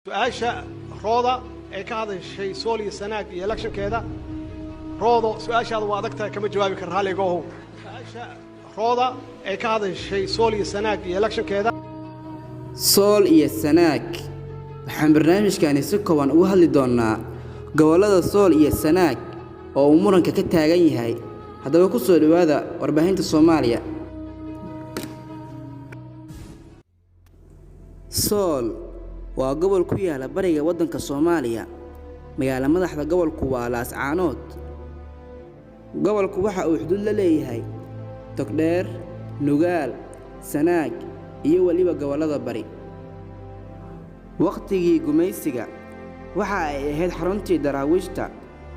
سؤاشا روضة كهذا الشيء سولي سناك إلكشن كذا روضة سؤاشا هذا وادكتها كم جوابي كرهالي جوه سؤاشا روضة كهذا الشيء سولي سناك إلكشن كذا sool iyo sanaag waxaan barnaamijkaani si kooban uga hadli doonaa gobolada sool iyo sanaag oo uu muranka ka taagan yahay haddaba ku soo dhawaada warbaahinta Soomaaliya sool waa gobol ku yaala bariga waddanka Soomaaliya magaalada madaxda gobolku waa Laascaanood gobolku waxa uu xuduud la leeyahay Togdheer Nugaal Sanaag iyo waliba gobolada bari waqtigii gumaysiga waxa ay ahayd xaruntii daraawiishta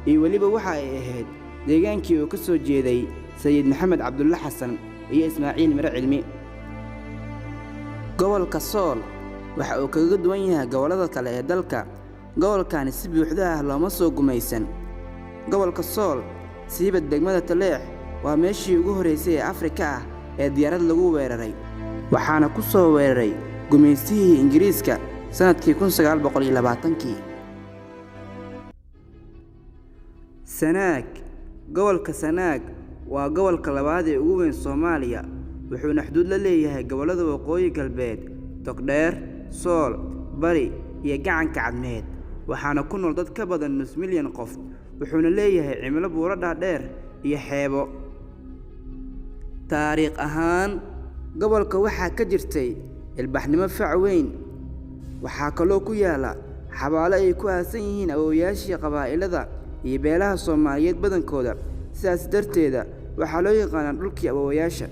iyo waliba waxa ay ahayd deegaankii uu ka soo jeeday Sayid Maxamed Cabdulla Xasan iyo Ismaaciil Mire Cilmi gobolka Sool waxa uu kaga duwan yahay gobolada kale ee dalka gobolkaani si buuxda ah looma soo gumaysan gobolka Sool siiba degmada Taleex waa meeshii ugu horeysay ee Afrika ah ee diyaarad lagu weeraray waxaana ku soo weeraray gumaysihii Ingiriiska sanadkii 1920kii Sanaag gobolka Sanaag waa gobolka labaad ee ugu weyn Soomaaliya wuxuuna xuduud la leeyahay gobolada waqooyi galbeed Togdheer Sool Bari iyo Gacanka Cadmeed waxaana ku nool dad ka badan nus milyan qof wuxuuna leeyahay cimilo buuro dhaadheer iyo xeebo taariikh ahaan gobolka waxaa ka jirtay ilbaxnimo fac weyn waxaa kaloo ku yaala xabaalo ay ku aasan yihiin awoowayaashii qabaa'ilada iyo beelaha Soomaaliyeed badankooda sidaas darteeda waxaa loo yaqaan dhulkii awoowayaasha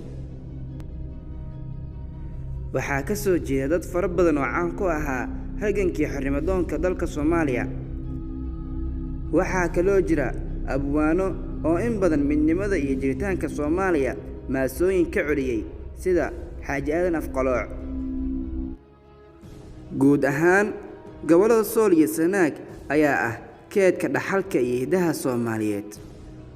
waxaa ka soo jeeda dad fara badan oo caan ku ahaa halgankii xornimo-doonka dalka Soomaaliya waxaa kaloo jira abwaano oo in badan midnimada iyo jiritaanka Soomaaliya maasooyin ka celiyay sida Xaaji Aadan Afqalooc guud ahaan gobolada Sool iyo Sanaag ayaa ah keedka dhaxalka iyo hidaha Soomaaliyeed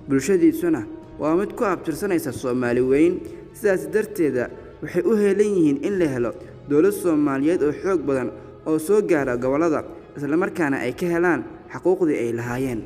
bulshadiisuna waa mid ku abtirsanaysa Soomaali weyn sidaas darteeda waxay u heelan yihiin in la helo dawlad Soomaaliyeed oo xoog badan oo soo gaara gobolada isla markaana ay ka helaan xuquuqdii ay lahaayeen